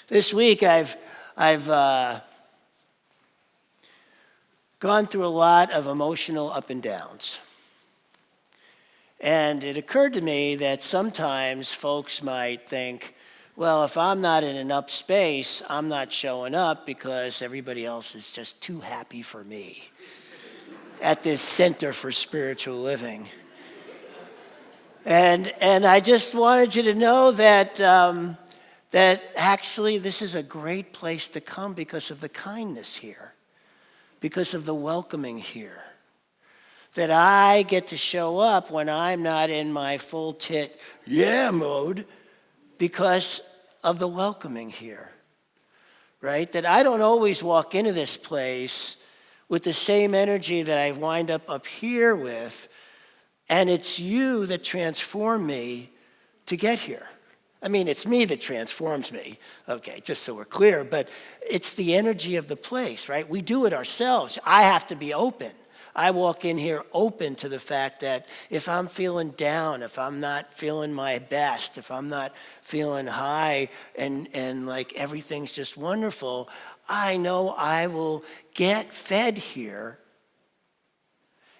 This week I've gone through a lot of emotional up and downs. And it occurred to me that sometimes folks might think, well, if I'm not in an up space, I'm not showing up because everybody else is just too happy for me at this Center for Spiritual Living. And I just wanted you to know that that actually this is a great place to come because of the kindness here, because of the welcoming here. That I get to show up when I'm not in my full tit yeah mode because of the welcoming here, right? That I don't always walk into this place with the same energy that I wind up here with, and it's you that transform me to get here. I mean, it's me that transforms me, okay, just so we're clear, but it's the energy of the place, right? We do it ourselves. I have to be open. I walk in here open to the fact that if I'm feeling down, if I'm not feeling my best, if I'm not feeling high and like everything's just wonderful, I know I will get fed here.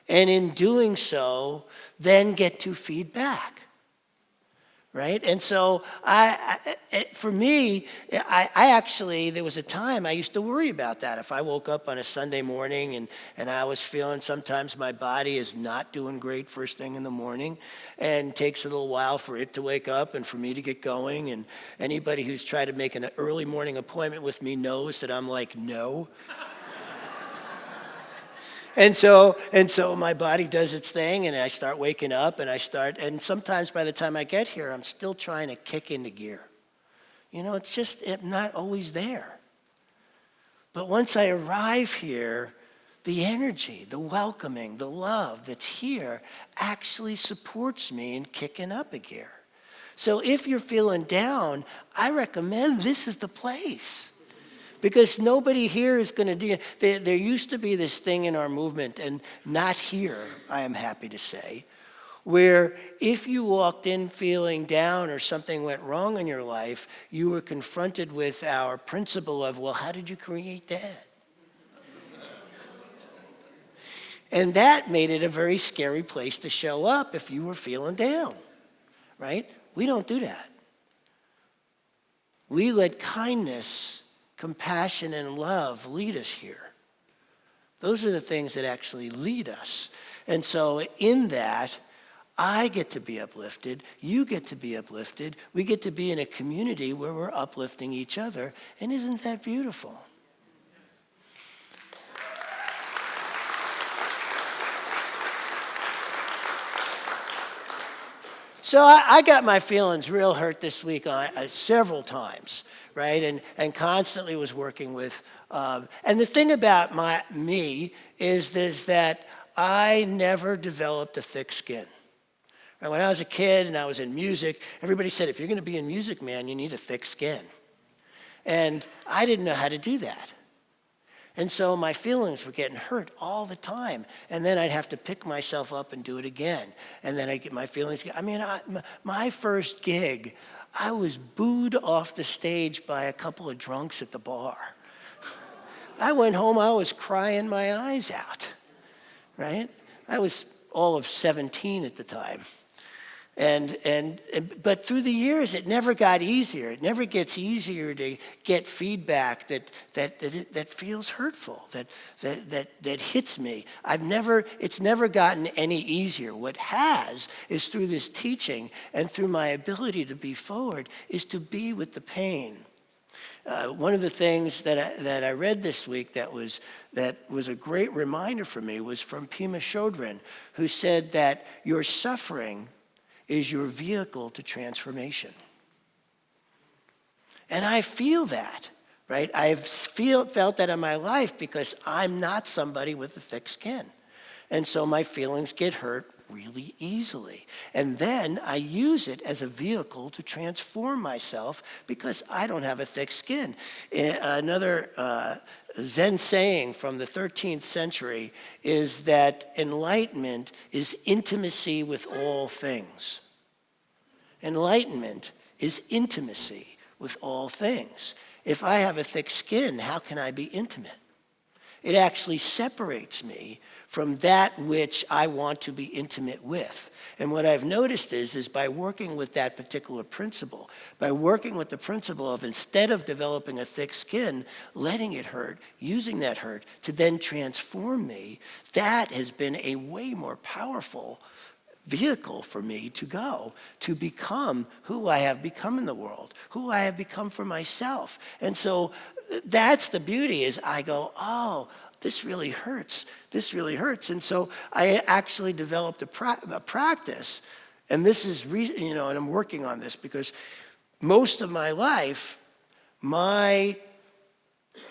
And in doing so, then get to feed back. Right? And so for me, I actually, there was a time I used to worry about that. If I woke up on a Sunday morning and I was feeling sometimes my body is not doing great first thing in the morning and takes a little while for it to wake up and for me to get going. And anybody who's tried to make an early morning appointment with me knows that I'm like, no. And so my body does its thing, and I start waking up, and sometimes by the time I get here, I'm still trying to kick into gear. You know, it's just not always there. But once I arrive here, the energy, the welcoming, the love that's here actually supports me in kicking up a gear. So if you're feeling down, I recommend this is the place. Because nobody here is going to do it. There used to be this thing in our movement, and not here, I am happy to say, where if you walked in feeling down or something went wrong in your life, you were confronted with our principle of, well, how did you create that? And that made it a very scary place to show up if you were feeling down, right? We don't do that. We let kindness, compassion, and love lead us here. Those are the things that actually lead us. And so in that, I get to be uplifted, you get to be uplifted, we get to be in a community where we're uplifting each other, and isn't that beautiful? So I got my feelings real hurt this week several times, right? And constantly was working with. And the thing about me is that I never developed a thick skin. Right? When I was a kid and I was in music, everybody said, if you're going to be in music, man, you need a thick skin. And I didn't know how to do that. And so my feelings were getting hurt all the time. And then I'd have to pick myself up and do it again. And then I'd get my feelings. I mean, my first gig, I was booed off the stage by a couple of drunks at the bar. I went home, I was crying my eyes out, right? I was all of 17 at the time. But through the years, it never got easier. It never gets easier to get feedback that feels hurtful, that hits me. It's never gotten any easier. What has is through this teaching and through my ability to be forward is to be with the pain. One of the things that I read this week that was a great reminder for me was from Pema Chodron, who said that your suffering is your vehicle to transformation. And I feel that, right? I've felt that in my life because I'm not somebody with a thick skin. And so my feelings get hurt really easily. And then I use it as a vehicle to transform myself because I don't have a thick skin. Another Zen saying from the 13th century is that enlightenment is intimacy with all things. Enlightenment is intimacy with all things. if I have a thick skin, how can I be intimate? It actually separates me from that which I want to be intimate with. And what I've noticed is by working with that particular principle, by working with the principle of instead of developing a thick skin, letting it hurt, using that hurt to then transform me, that has been a way more powerful vehicle for me to go to become who I have become in the world, who I have become for myself. And so that's the beauty is I go, oh, this really hurts. This really hurts. And so I actually developed a practice. And this is, and I'm working on this because most of my life, my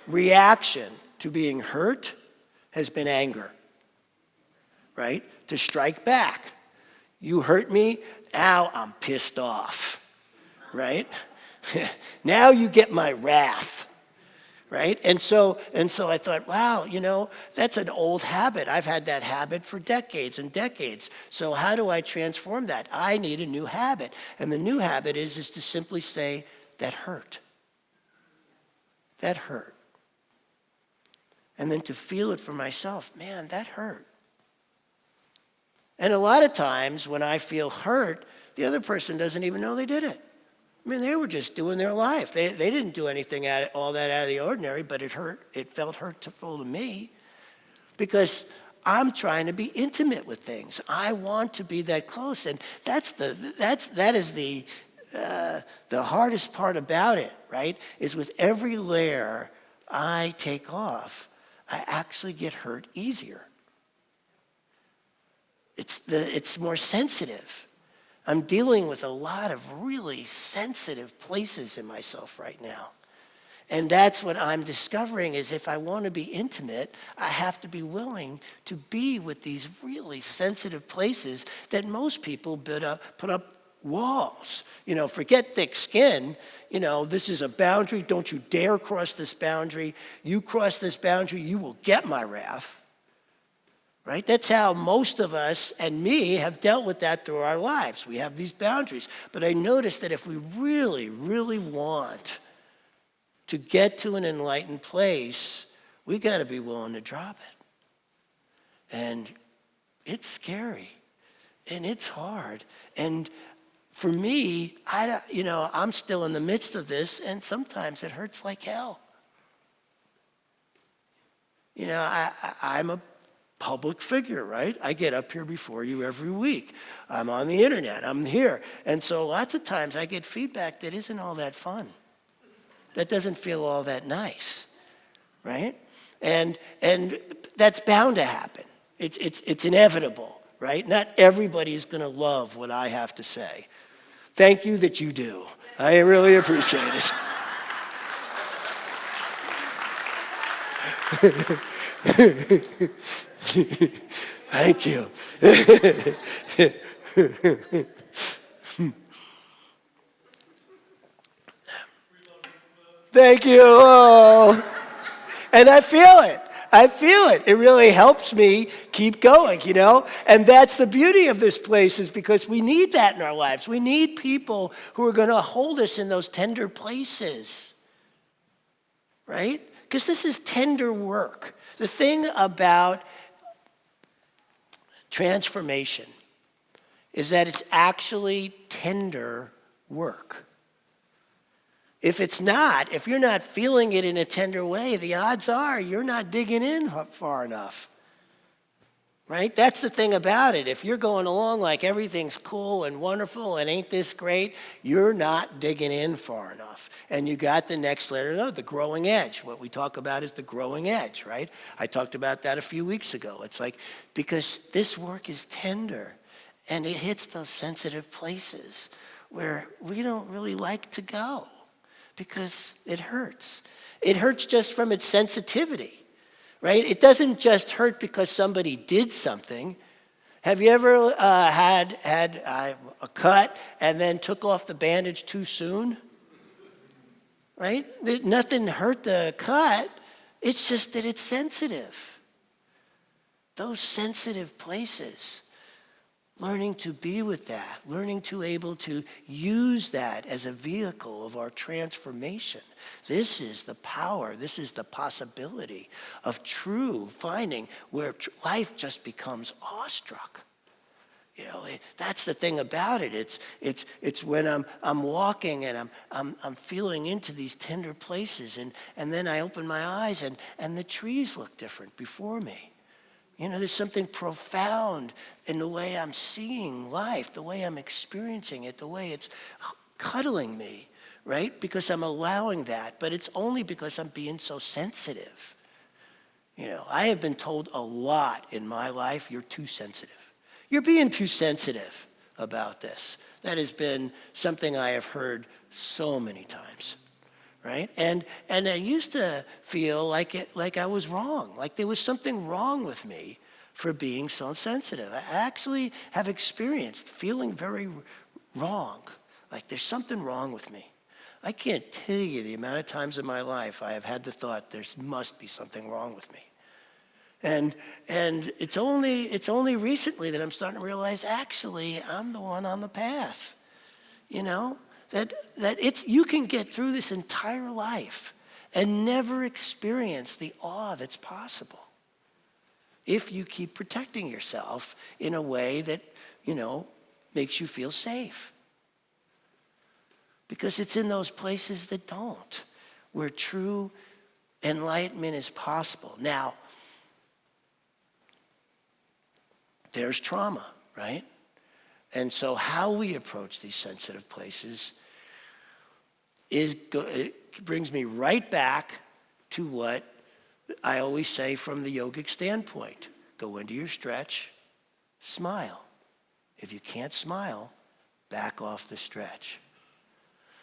reaction to being hurt has been anger, right? To strike back. You hurt me, now I'm pissed off, right? Now you get my wrath. Right? And so I thought, wow, that's an old habit. I've had that habit for decades and decades. So how do I transform that? I need a new habit. And the new habit is to simply say, that hurt. That hurt. And then to feel it for myself, man, that hurt. And a lot of times when I feel hurt, the other person doesn't even know they did it. I mean, they were just doing their life. They didn't do anything all that out of the ordinary, but it hurt. It felt hurtful to me because I'm trying to be intimate with things. I want to be that close, and that is the hardest part about it, right? Is with every layer I take off, I actually get hurt easier. It's more sensitive. I'm dealing with a lot of really sensitive places in myself right now. And that's what I'm discovering is if I want to be intimate, I have to be willing to be with these really sensitive places that most people put up walls. Forget thick skin. This is a boundary. Don't you dare cross this boundary. You cross this boundary, you will get my wrath. Right? That's how most of us and me have dealt with that through our lives. We have these boundaries. But I noticed that if we really, really want to get to an enlightened place, we got to be willing to drop it. And it's scary. And it's hard. And for me, I'm still in the midst of this, and sometimes it hurts like hell. I'm a public figure, right? I get up here before you every week. I'm on the internet. I'm here. And so lots of times I get feedback that isn't all that fun. That doesn't feel all that nice, right? And that's bound to happen. It's inevitable, right? Not everybody is going to love what I have to say. Thank you that you do. I really appreciate it. Thank you. Thank you. Oh. And I feel it. It really helps me keep going, And that's the beauty of this place is because we need that in our lives. We need people who are going to hold us in those tender places, right? Because this is tender work. The thing about transformation is that it's actually tender work. If you're not feeling it in a tender way, the odds are you're not digging in far enough. Right? That's the thing about it. If you're going along like everything's cool and wonderful and ain't this great, you're not digging in far enough. And you got the next layer, the growing edge. What we talk about is the growing edge, right? I talked about that a few weeks ago. It's like, because this work is tender and it hits those sensitive places where we don't really like to go because it hurts. It hurts just from its sensitivity. Right? It doesn't just hurt because somebody did something. Have you ever had a cut and then took off the bandage too soon? Right? Nothing hurt the cut. It's just that it's sensitive. Those sensitive places learning to be with that, learning to able to use that as a vehicle of our transformation. This is the power, this is the possibility of true finding where life just becomes awestruck. That's the thing about it. It's when I'm walking and I'm feeling into these tender places, and then I open my eyes and the trees look different before me. There's something profound in the way I'm seeing life, the way I'm experiencing it, the way it's cuddling me, right? Because I'm allowing that, but it's only because I'm being so sensitive. I have been told a lot in my life, you're too sensitive. You're being too sensitive about this. That has been something I have heard so many times. Right? And I used to feel like I was wrong, like there was something wrong with me for being so sensitive. I actually have experienced feeling very wrong, like there's something wrong with me. I can't tell you the amount of times in my life I have had the thought there must be something wrong with me. And it's only recently that I'm starting to realize actually I'm the one on the path, That you can get through this entire life and never experience the awe that's possible if you keep protecting yourself in a way that, makes you feel safe. Because it's in those places that don't, where true enlightenment is possible. Now, there's trauma, right? And so how we approach these sensitive places it brings me right back to what I always say from the yogic standpoint. Go into your stretch, smile. If you can't smile, back off the stretch.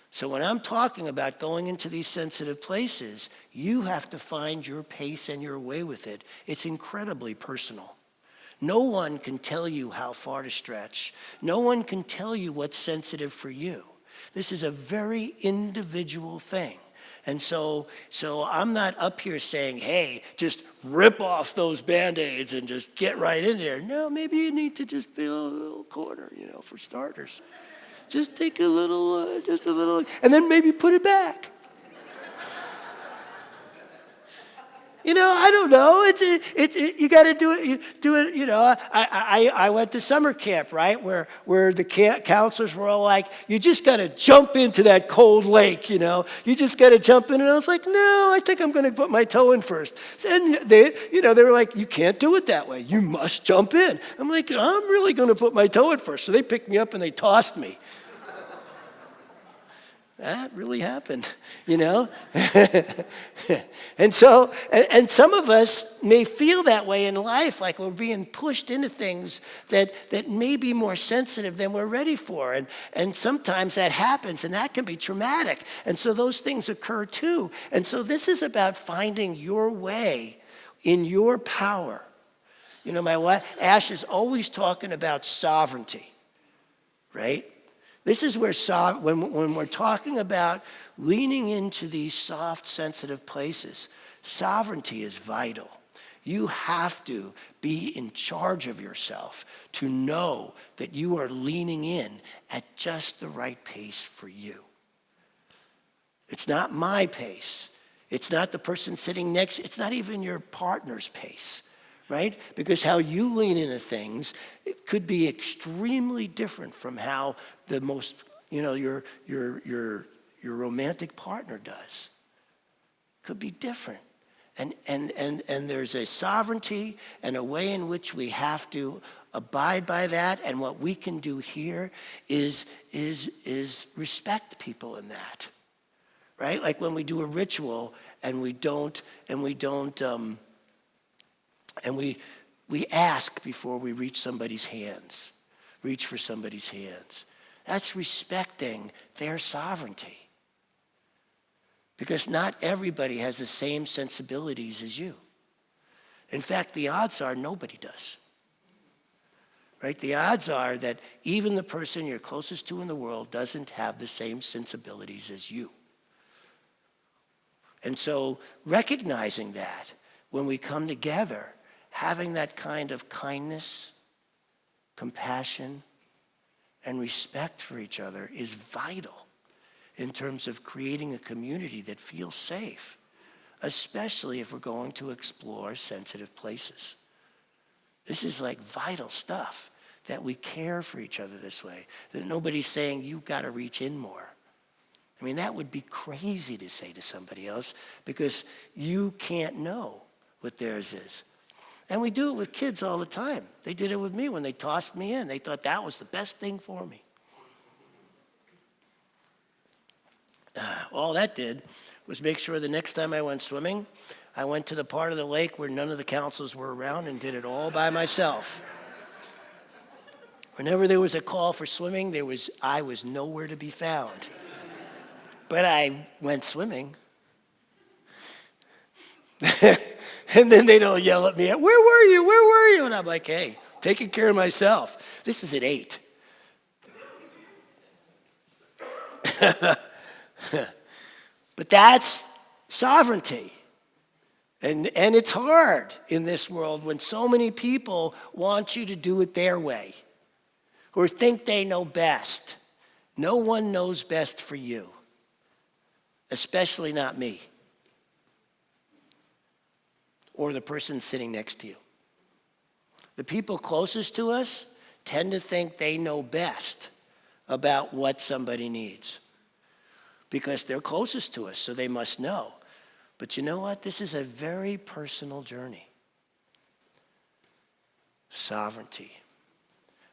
So when I'm talking about going into these sensitive places, you have to find your pace and your way with it. It's incredibly personal. No one can tell you how far to stretch. No one can tell you what's sensitive for you. This is a very individual thing. And so I'm not up here saying, hey, just rip off those Band-Aids and just get right in there. No, maybe you need to just feel a little corner, for starters. Just take a little, and then maybe put it back. I don't know. You got to do it. I went to summer camp, right, where the counselors were all like, "You just got to jump into that cold lake, You just got to jump in." And I was like, "No, I think I'm going to put my toe in first." And they were like, "You can't do it that way. You must jump in." I'm like, "I'm really going to put my toe in first." So they picked me up and they tossed me. That really happened, And so, and some of us may feel that way in life, like we're being pushed into things that may be more sensitive than we're ready for. And sometimes that happens, and that can be traumatic. And so those things occur too. And so this is about finding your way in your power. My wife, Ash, is always talking about sovereignty, right? This is where, when we're talking about leaning into these soft, sensitive places, sovereignty is vital. You have to be in charge of yourself to know that you are leaning in at just the right pace for you. It's not my pace. It's not the person sitting next. It's not even your partner's pace. Right? Because how you lean into things, it could be extremely different from how the most, your romantic partner does. Could be different. And there's a sovereignty and a way in which we have to abide by that. And what we can do here is respect people in that. Right? Like when we do a ritual and we ask before we reach somebody's hands, reach for somebody's hands. That's respecting their sovereignty. Because not everybody has the same sensibilities as you. In fact, the odds are nobody does. Right? The odds are that even the person you're closest to in the world doesn't have the same sensibilities as you. And so recognizing that when we come together, having that kind of kindness, compassion, and respect for each other is vital in terms of creating a community that feels safe, especially if we're going to explore sensitive places. This is like vital stuff, that we care for each other this way, that nobody's saying you've got to reach in more. I mean, that would be crazy to say to somebody else because you can't know what theirs is. And we do it with kids all the time. They did it with me when they tossed me in. They thought that was the best thing for me. All that did was make sure the next time I went swimming, I went to the part of the lake where none of the counselors were around and did it all by myself. Whenever there was a call for swimming, I was nowhere to be found. But I went swimming. And then they'd all yell at me, where were you? Where were you? And I'm like, hey, taking care of myself. This is at 8. But that's sovereignty. And it's hard in this world when so many people want you to do it their way or think they know best. No one knows best for you, especially not me or the person sitting next to you. The people closest to us tend to think they know best about what somebody needs because they're closest to us, so they must know. But you know what? This is a very personal journey. Sovereignty,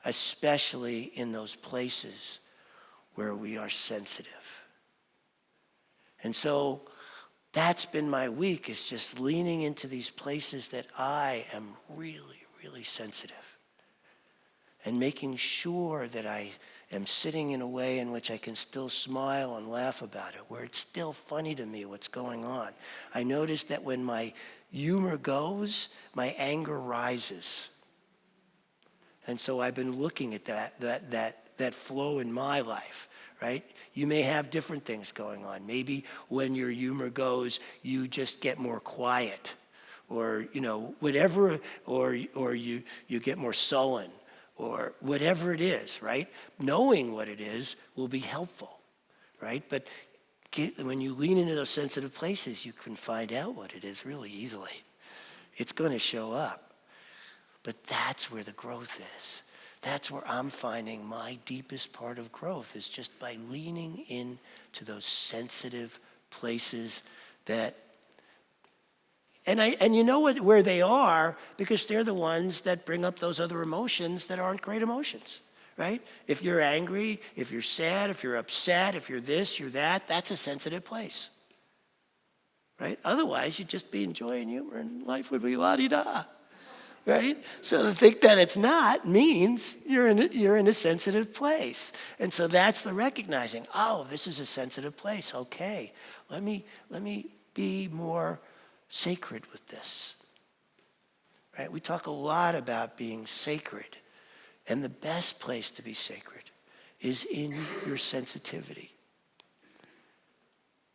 especially in those places where we are sensitive. And so that's been my week, is just leaning into these places that I am really, really sensitive and making sure that I am sitting in a way in which I can still smile and laugh about it, where it's still funny to me what's going on. I notice that when my humor goes, my anger rises. And so I've been looking at that flow in my life, right? You may have different things going on. Maybe when your humor goes, you just get more quiet, or whatever, or you get more sullen, or whatever it is, right? Knowing what it is will be helpful, right? But when you lean into those sensitive places, you can find out what it is really easily. It's going to show up. But that's where the growth is. That's where I'm finding my deepest part of growth, is just by leaning into those sensitive places that, and you know where they are, because they're the ones that bring up those other emotions that aren't great emotions, right? If you're angry, if you're sad, if you're upset, if you're this, you're that, that's a sensitive place, right? Otherwise, you'd just be enjoying humor and life would be la-di-da. Right? So to think that it's not means you're in a sensitive place. And so that's the recognizing, oh, this is a sensitive place. Okay, let me be more sacred with this. Right? We talk a lot about being sacred. And the best place to be sacred is in your sensitivity.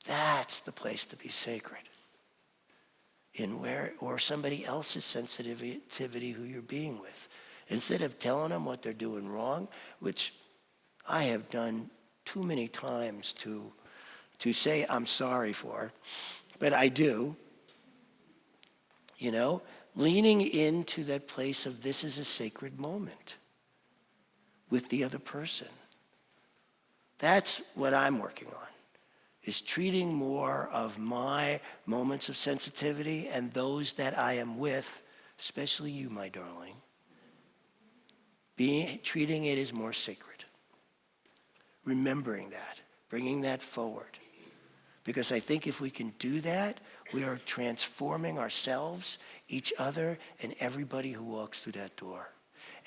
That's the place to be sacred. In where, or somebody else's sensitivity who you're being with. Instead of telling them what they're doing wrong, which I have done too many times to say I'm sorry for, but I do, leaning into that place of this is a sacred moment with the other person. That's what I'm working on. Is treating more of my moments of sensitivity and those that I am with, especially you, my darling, treating it as more sacred. Remembering that, bringing that forward. Because I think if we can do that, we are transforming ourselves, each other, and everybody who walks through that door.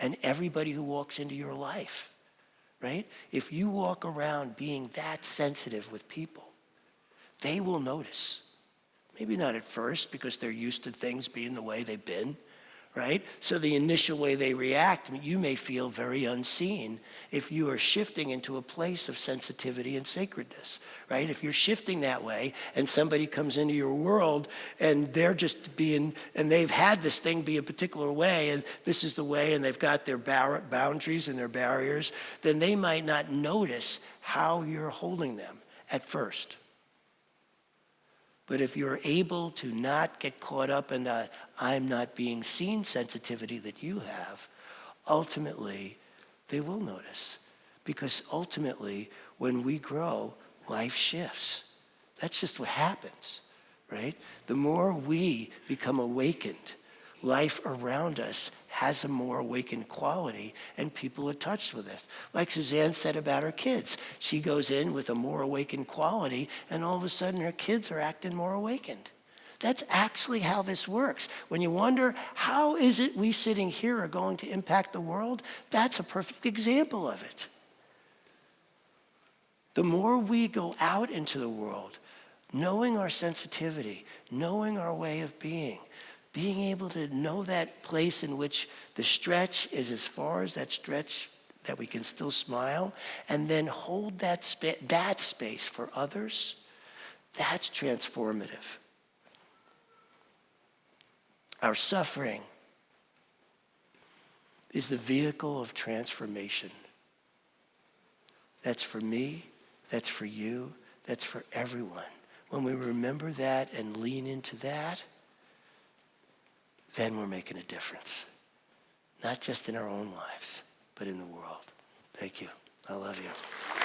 And everybody who walks into your life, right? If you walk around being that sensitive with people, they will notice. Maybe not at first because they're used to things being the way they've been, right? So the initial way they react, you may feel very unseen if you are shifting into a place of sensitivity and sacredness, right? If you're shifting that way and somebody comes into your world and they're just being, and they've had this thing be a particular way and this is the way and they've got their boundaries and their barriers, then they might not notice how you're holding them at first. But if you're able to not get caught up in the I'm not being seen sensitivity that you have, ultimately they will notice. Because ultimately, when we grow, life shifts. That's just what happens, right? The more we become awakened, life around us has a more awakened quality and people are touched with it. Like Suzanne said about her kids. She goes in with a more awakened quality and all of a sudden her kids are acting more awakened. That's actually how this works. When you wonder, how is it we sitting here are going to impact the world? That's a perfect example of it. The more we go out into the world, knowing our sensitivity, knowing our way of being able to know that place in which the stretch is as far as that stretch that we can still smile, and then hold that space for others, that's transformative. Our suffering is the vehicle of transformation. That's for me, that's for you, that's for everyone. When we remember that and lean into that, then we're making a difference. Not just in our own lives, but in the world. Thank you. I love you.